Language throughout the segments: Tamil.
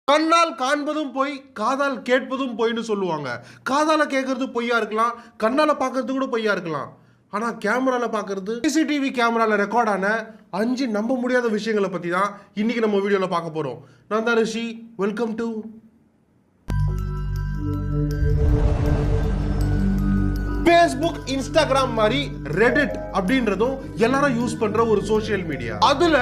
கண்ணால் காண்பதும் பொய், காதால் கேட்பதும் பொய்னு சொல்லுவாங்க. காதால கேட்கறது பொய்யா இருக்கலாம், கண்ணால பார்க்கறது கூட பொய்யா இருக்கலாம். ஆனா கேமரால பார்க்கறது, சிசிடிவி கேமரால ரெக்கார்ட் ஆன 5 நம்ப முடியாத விஷயங்களை பத்தி தான் இன்னைக்கு நம்ம வீடியோல பார்க்க போறோம். நான் தான் ரிஷி. வெல்கம் டு Facebook, Instagram மாதிரி Reddit அப்படின்றதும் எல்லாரும் யூஸ் பண்ற ஒரு சோஷியல் மீடியா. அதுல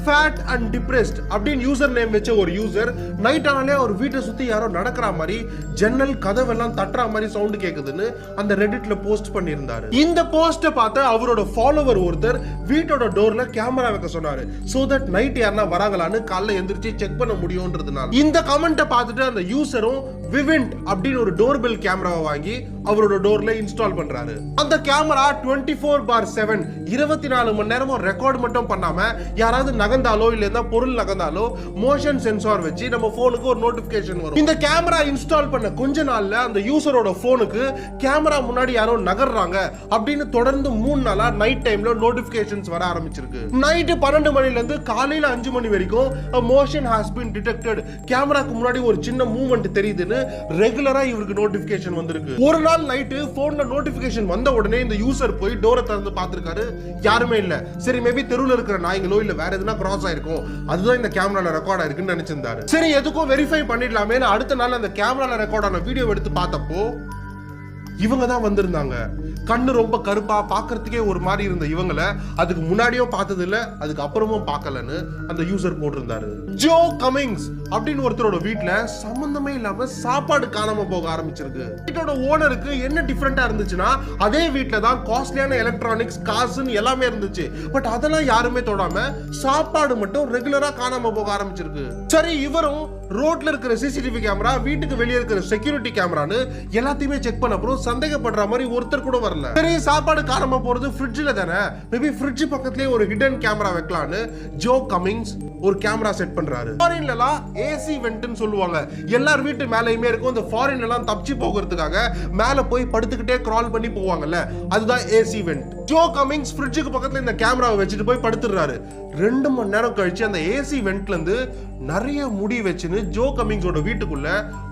ஃபேட் அண்ட் டிப்ரெஸ்ட் அப்படின்னு யூசர் நேம் வச்ச ஒரு யூசர் நைட் ஆனாலே ஒரு வீட்டை சுத்தி யாரோ நடக்கிற மாதிரி ஜன்னல் கதவெல்லாம் தட்டுற மாதிரி சவுண்ட் கேக்குதுன்னு அந்த ரெடிட்ல போஸ்ட் பண்ணியிருந்தாரு. இந்த போஸ்ட பார்த்து அவரோட ஃபாலோவர் ஒருத்தர் வீட்டோட டோர்ல கேமரா வைக்க சொன்னாரு. சோ தட் நைட் யாரா வராங்களான்னு காலைல எந்திரிச்சு செக் பண்ண முடியும்ன்றதுனால. இந்த கமெண்ட்டை பார்த்துட்டு அந்த யூசரும் விவிண்ட் அப்படின்னு ஒரு டோர்பெல் கேமராவை வாங்கி அவரோட டோர்ல இன்ஸ்டால் பண்றாரு. அந்த கேமரா 24/7 24 மணி நேரமும் ரெக்கார்ட் மட்டும் பண்ணாம யாராவது நகர்ந்தாலோ இல்ல பொருள் நகர்ந்தாலோ மோஷன் சென்சார் வச்சு நம்ம போனுக்கு ஒரு நோட்டிபிகேஷன் வரும். இந்த கேமரா இன்ஸ்டால் பண்ண கொஞ்ச நாள்ல அந்த யூசரோட போனுக்கு கேமரா முன்னாடி யாரோ நகர்றாங்க அப்படின்னு தொடர்ந்து 3 நாளா நைட் டைம்ல நோட்டிபிகேஷன்ஸ் வர ஆரம்பிச்சிருக்கு. நைட் 12 மணில இருந்து காலையில 5 மணி வரைக்கும் மோஷன் ஹாஸ் பீன் டிடெக்டட், கேமராக்கு முன்னாடி ஒரு சின்ன மூவ்மெண்ட் தெரியுதுன்னு ரெகுலரா இவருக்கு நோட்டிபிகேஷன் வந்திருக்கு. ஒரு நாள் நைட்டு போன்ல நோட்டிபிகேஷன் வந்த உடனே இந்த யூசர் போய் டோரை திறந்து பார்த்திருக்காரு. யாருமே இல்ல. சரி, மேபி தெருவுல இருக்கிற நாய்களோ இல்ல வேற எதுனா கிராஸ் ஆயிருக்கும், அதுதான் இந்த கேமரால ரெக்கார்ட் ஆயிருக்குன்னு நினைச்சிருந்தாரு. சரி, எதுக்கும் வெரிஃபை பண்ணிடலாமே அடுத்த நாள் அந்த கேமரால ரெக்கார்ட் ஆன வீடியோ எடுத்து பார்த்தப்போ இவங்க தான் வந்திருந்தாங்க. கண்ணு ரொம்ப கருப்பா பாக்குறதுக்கே ஒரு மாதிரி இருந்த இவங்களை அதுக்கு முன்னாடியும் பார்த்தது இல்ல, அதுக்கு அப்புறமும் பார்க்கலன்னு அந்த யூசர் போட்டிருந்தாரு. ஜோ கமிங்ஸ் அப்படின்னு ஒருத்தரோட வீட்டுல சம்பந்தமே இல்லாம சாப்பாடு காணாம போக ஆரம்பிச்சிருக்கு. வீட்டோட ஓனருக்கு என்ன டிஃபரெண்டா இருந்துச்சுன்னா அதே வீட்டுல தான் காஸ்ட்லியான எலக்ட்ரானிக்ஸ், காசுன்னு எல்லாமே இருந்துச்சு. பட் அதெல்லாம் யாருமே தொடாம சாப்பாடு மட்டும் ரெகுலரா காணாம போக ஆரம்பிச்சிருக்கு. சரி, இவரும் ரோட்ல இருக்கிற சிசிடிவி கேமரா, வீட்டுக்கு வெளியே இருக்கிற செக்யூரிட்டி கேமரான்னு எல்லாத்தையுமே செக் பண்ண அப்புறம் சந்தேகப்படுற மாதிரி ஒருத்தர் கூட வரல. சரி, சாப்பாடு காணாம போறது ஃப்ரிட்ஜ்ல தானே, மேபி ஃப்ரிட்ஜ் பக்கத்துலயே ஒரு ஹிடன் கேமரா வைக்கலான்னு ஜோ கமிங்ஸ் ஒரு கேமரா செட் பண்றாரு. ஃபாரின்லலாம் ஏசி வென்ட்னு சொல்லுவாங்க. எல்லார் வீட்டு மேலயுமே இருக்கும். இந்த ஃபாரின்ல எல்லாம் தப்பிச்சு போகிறதுக்காக மேல போய் படுத்துக்கிட்டே கிரால் பண்ணி போவாங்கல்ல, அதுதான் ஏசி வென்ட். ஜோ கமிங்ஸ் ஃப்ரிட்ஜுக்கு பக்கத்துல இந்த கேமராவை வச்சுட்டு போய் படுத்துறாரு. 2 மணி நேரம் கழிச்சு அந்த ஏசி வென்ட்ல இருந்து நிறைய முடி வச்சுன்னு ஜோ கமிங்ஸோட வீட்டுக்குள்ள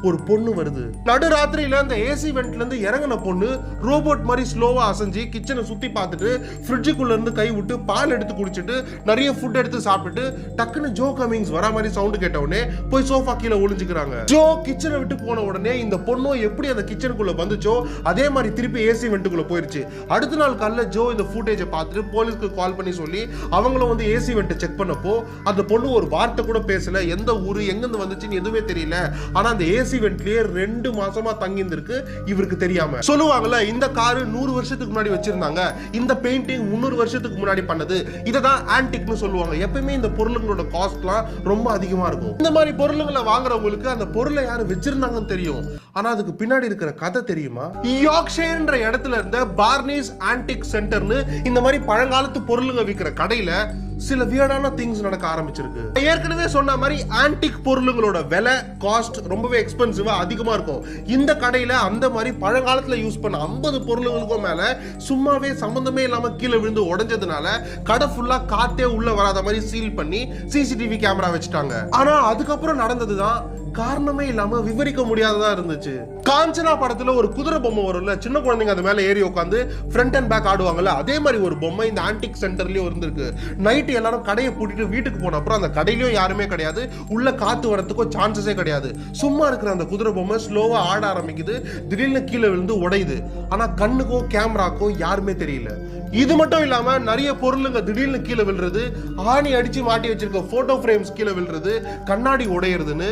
ஒரு பொண்ணு வருது. நடுராத்திரியில அந்த ஏசி வென்ட்ல இருந்து இறங்கின பொண்ணு ரோபோட் மாதிரி ஸ்லோவா அசைஞ்சு கிச்சனை சுத்தி பார்த்துட்டு ஃப்ரிட்ஜுக்குள்ள இருந்து கை விட்டு பால் எடுத்து குடிச்சிட்டு நிறைய ஃபுட் எடுத்து சாப்பிட்டுட்டு டக்குன்னு ஜோ கமிங்ஸ் வர மாதிரி சவுண்ட் கேட்ட உடனே போய் சோஃபா கீழே ஒளிஞ்சுக்கிறாங்க. ஜோ கிச்சனை விட்டு போன உடனே இந்த பொண்ணும் எப்படி அந்த கிச்சனுக்குள்ள வந்துச்சோ அதே மாதிரி திருப்பி ஏசி வென்ட்டுக்குள்ள போயிருச்சு. அடுத்த நாள் காலைல ஜோ இந்த ஃபுட்டேஜை பார்த்துட்டு போலீஸ்க்கு கால் பண்ணி சொல்லி அவங்களும் வந்து ஏசி வென்ட்டை செக் பண்ணப்போ அந்த பொண்ணு ஒரு வார்த்தை கூட பேசல, எந்த ஊரு எங்கிருந்து வந்துச்சுன்னு எதுவுமே தெரியல. ஆனா அந்த ஏசி வென்ட்லயே 2 மாசமா தங்கி இருந்திருக்கு இவருக்கு தெரியாம. சொல்லுவாங்கல்ல, இந்த காரு 100 வருஷத்துக்கு முன்னாடி வச்சிருந்தாங்க, இந்த பெயிண்டிங் 300 வருஷத்துக்கு முன்னாடி பண்ணது, இததான் ஆன்டிக்னு சொல்லுவாங்க. எப்பவுமே இந்த பொருளுங்களோட காஸ்ட்லாம் ரொம்ப அதிகமா இருக்கும். இந்த மாதிரி பொருளுங்களை வாங்குறவங்களுக்கு அந்த பொருளை யாரு வச்சிருந்தாங்கன்னு தெரியும், ஆனா அதுக்கு பின்னாடி இருக்கிற கதை தெரியுமா? யார்க்ஷயர்ன்ற இடத்துல இருந்த பார்னிஸ் ஆன்டிக் சென்டர்னு இந்த மாதிரி பழங்காலத்து பொருளுங்க விற்கிற கடையில சில வியர்டான திங்ஸ் நடக்க ஆரம்பிச்சிருக்கு. ஏற்கனவே சொன்ன மாதிரி ஆன்டிக் பொருளுங்களோட விலை காஸ்ட் ரொம்பவே எக்ஸ்பென்சிவா அதிகமா இருக்கும். இந்த கடையில அந்த மாதிரி பழங்காலத்துல யூஸ் பண்ண 50 பொருளுங்களுக்கும் மேல சும்மாவே சம்பந்தமே இல்லாம கீழே விழுந்து உடைஞ்சதுனால கடை ஃபுல்லா காத்தே உள்ள வராத மாதிரி சீல் பண்ணி சிசிடிவி கேமரா வச்சுட்டாங்க. ஆனா அதுக்கப்புறம் நடந்ததுதான் காரணமே இல்லாம விவரிக்க முடியாததா இருந்துச்சு. காஞ்சனா படத்துல ஒரு குதிரை பொம்மை வரும்ல, சின்ன குழந்தைங்க அது மேல ஏறி உட்காந்து ஃப்ரண்ட் அண்ட் பேக் ஆடுவாங்கல்ல, அதே மாதிரி ஒரு பொம்மை இந்த ஆன்டிக் சென்டர்லயும் இருந்திருக்கு. நைட் எல்லாரும் கடையை பூட்டிட்டு வீட்டுக்கு போன அப்புறம் அந்த கடையிலயும் யாருமே கிடையாது, உள்ள காத்து வரதுக்கோ சான்சஸே கிடையாது. சும்மா இருக்கிற அந்த குதிரை பொம்மை ஸ்லோவா ஆட ஆரம்பிக்குது, திடீர்னு கீழே விழுந்து உடையுது. ஆனா கண்ணுக்கோ கேமராக்கோ யாருமே தெரியல. இது மட்டும் இல்லாம நிறைய பொருளுங்க திடீர்னு கீழே விழுறது, ஆணி அடிச்சு மாட்டி வச்சிருக்க போட்டோ ஃப்ரேம்ஸ் கீழே விழுறது, கண்ணாடி உடையிறதுன்னு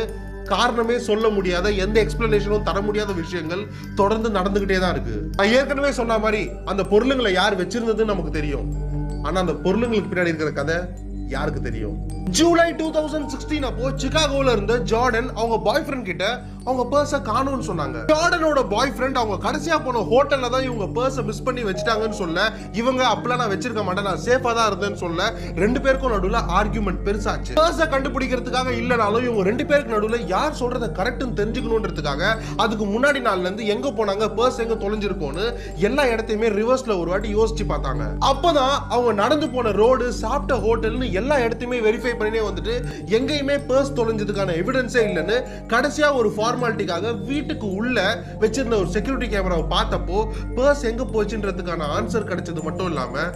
காரணமே சொல்ல முடியாத, எந்த எக்ஸ்பிளனேஷனும் தர முடியாத விஷயங்கள் தொடர்ந்து நடந்துகிட்டே தான் இருக்கு. நான் ஏற்கனவே சொன்ன மாதிரி அந்த பொருளுங்களை யார் வச்சிருந்ததுன்னு நமக்கு தெரியும், ஆனா அந்த பொருளுங்களுக்கு பின்னாடி இருக்கிற கதை யாருக்கு தெரியும்? ஜூலை 2016 அப்போ சிகாகோல இருந்த ஜார்டன் அவங்க பாய் ஃப்ரெண்ட் கிட்ட அவங்க பர்ஸை காணோம்னு சொன்னாங்க. ஜார்டனோட பாய் ஃப்ரெண்ட் அவங்க கடைசியா போன ஹோட்டல்ல தான் இவங்க பர்ஸை மிஸ் பண்ணி வச்சிட்டாங்கன்னு சொல்ல, இவங்க அப்பலாம் நான் வச்சிருக்க மாட்டேன், நான் சேஃபா தான் இருந்தேன்னு சொல்ல, 2 பேருக்கும் நடுவுல ஆர்கியூமெண்ட் பெருசாச்சு. பர்ஸை கண்டுபிடிக்கிறதுக்காக இல்லனாலும் இவங்க 2 பேருக்கு நடுவுல யார் சொல்றத கரெக்ட்னு தெரிஞ்சுக்கணும்ன்றதுக்காக அதுக்கு முன்னாடி நாள்ல இருந்து எங்க போனாங்க, பர்ஸ் எங்க தொலைஞ்சிருக்கும்னு எல்லா இடத்தையுமே ரிவர்ஸ்ல ஒரு வாட்டி யோசிச்சு பார்த்தாங்க. அப்பதான் அவங்க நடந்து போன ரோடு, சாப்பிட்ட ஹோட்டல்னு எல்லா இடத்தையுமே வெரிஃபை பண்ணினே வந்துட்டு எங்கேயுமே பர்ஸ் தொலைஞ்சதுக்கான எவிடன்ஸே இல்லைன்னு கடைசியா ஒரு ஃபார்மாலிட்டிக்காக வீட்டுக்கு உள்ள வச்சிருந்த ஒரு செக்யூரிட்டி கேமராவை பார்த்தப்போ பர்ஸ் எங்க போச்சுன்றதுக்கான ஆன்சர் கிடைச்சது மட்டும் இல்லாம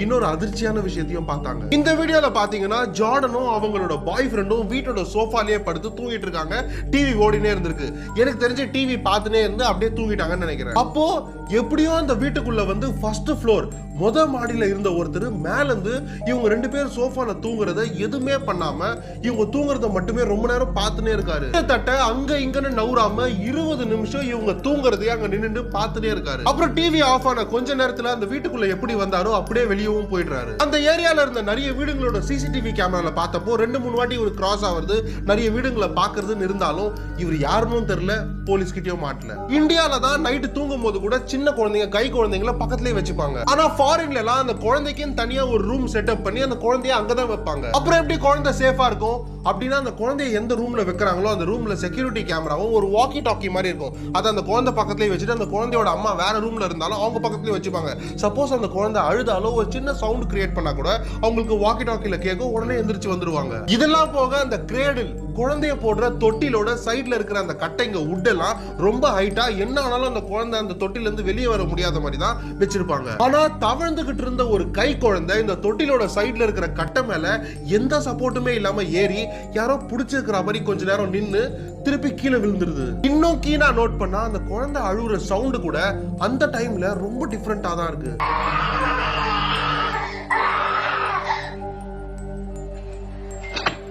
இன்னொரு அதிர்ச்சியான விஷயத்தையும் பார்த்தாங்க. இந்த வீடியோல பாத்தீங்கன்னா ஜார்டனும் அவங்களோட பாய் ஃப்ரெண்டும் வீட்டோட சோஃபாலேயே படுத்து தூங்கிட்டு இருக்காங்க. டிவி ஓடினே இருந்திருக்கு. எனக்கு தெரிஞ்ச டிவி பார்த்துனே இருந்து அப்படியே தூங்கிட்டாங்கன்னு நினைக்கிறேன். அப்போ எப்படியோ அந்த வீட்டுக்குள்ள வந்து ஃபர்ஸ்ட் ஃப்ளோர் மாடியில இருந்த ஒருத்தர் மேல இருந்து இவங்க 2 பேரும் சோஃபால தூங்குறத எதுவுமே பண்ணாம இவங்க தூங்குறத மட்டுமே ரொம்ப நேரம் பார்த்துனே இருக்காரு. கிட்டத்தட்ட அங்க இங்கன்னு நவுறாம 20 நிமிஷம் இவங்க தூங்குறதையே அங்க நின்று பார்த்துட்டே இருக்காரு. அப்புறம் டிவி ஆஃப் ஆன கொஞ்ச நேரத்துல அந்த வீட்டுக்குள்ள எப்படி வந்தாரோ அப்படியே வெளியவும் போயிடுறாரு. அந்த ஏரியால இருந்த நிறைய வீடுகளோட சிசிடிவி கேமரால பார்த்தப்போ 2-3 வாட்டி ஒரு கிராஸ் ஆகுறது, நிறைய வீடுகளை பாக்குறதுன்னு இருந்தாலும் இவர் யாருன்னு தெரியல, போலீஸ் கிட்டயும் மாட்டல. இந்தியால தான் நைட்டு தூங்கும் போது கூட சின்ன குழந்தைங்க கை குழந்தைங்களை பக்கத்துலயே வச்சுப்பாங்க. ஆனா ஃபாரின்ல எல்லாம் அந்த குழந்தைக்கு தனியா ஒரு ரூம் செட்டப் பண்ணி அந்த குழந்தைய அங்கதான் வைப்பாங்க. அப்புறம் எப்படி குழந்தை சேஃபா இருக்கும் அப்படின்னா அந்த குழந்தைய எந்த ரூம்ல வைக்கிறாங்களோ அந்த ரூம்ல செக்யூரிட்டி கேமராவும் ஒரு வாக்கி டாக்கி மாதிரி இருக்கும். அதை அந்த குழந்தை பக்கத்துலயே வச்சுட்டு அந்த குழந்தையோட அம்மா வேற ரூம்ல இருந்தாலும் அவங்க பக்கத்துலயே வச்சுப்பாங்க. சப்போஸ் அந்த குழந்தை அழுதாலும் ஒரு சின்ன சவுண்ட் கிரியேட் பண்ணா கூட அவங்களுக்கு வாக்கி டாக்கில கேட்கும், உடனே எந்திரிச்சு வந்துருவாங்க. இதெல்லாம் போக அந்த கிரேடில் குழந்தைய போடுற தொட்டிலோட சைட்ல இருக்கிற அந்த கட்டைங்க உட் எல்லாம் ரொம்ப ஹைட்டா, என்ன ஆனாலும் அந்த குழந்தை அந்த தொட்டில இருந்து வெளியே வர முடியாத மாதிரி தான் வச்சிருப்பாங்க. ஆனா தவழ்ந்துகிட்டு இருந்த ஒரு கை குழந்தை இந்த தொட்டிலோட சைட்ல இருக்கிற கட்டை மேல எந்த சப்போர்ட்டுமே இல்லாம ஏறி யாரோ புடிச்சிருக்கிற மாதிரி கொஞ்ச நேரம் நின்னு திருப்பி கீழே விழுந்துருது. இன்னும் கீழா நோட் பண்ணா அந்த குழந்தை அழுகுற சவுண்ட் கூட அந்த டைம்ல ரொம்ப டிஃபரெண்டா தான் இருக்கு.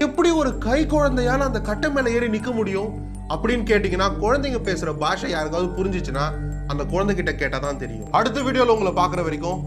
எப்படி ஒரு கை குழந்தையால அந்த கட்டை மேல ஏறி நிக்க முடியும் அப்படின்னு கேட்டீங்கன்னா, குழந்தைங்க பேசுற பாஷை யாருக்காவது புரிஞ்சிச்சுன்னா அந்த குழந்தை கிட்ட கேட்டாதான் தெரியும். அடுத்த வீடியோல உங்களை பாக்குற வரைக்கும்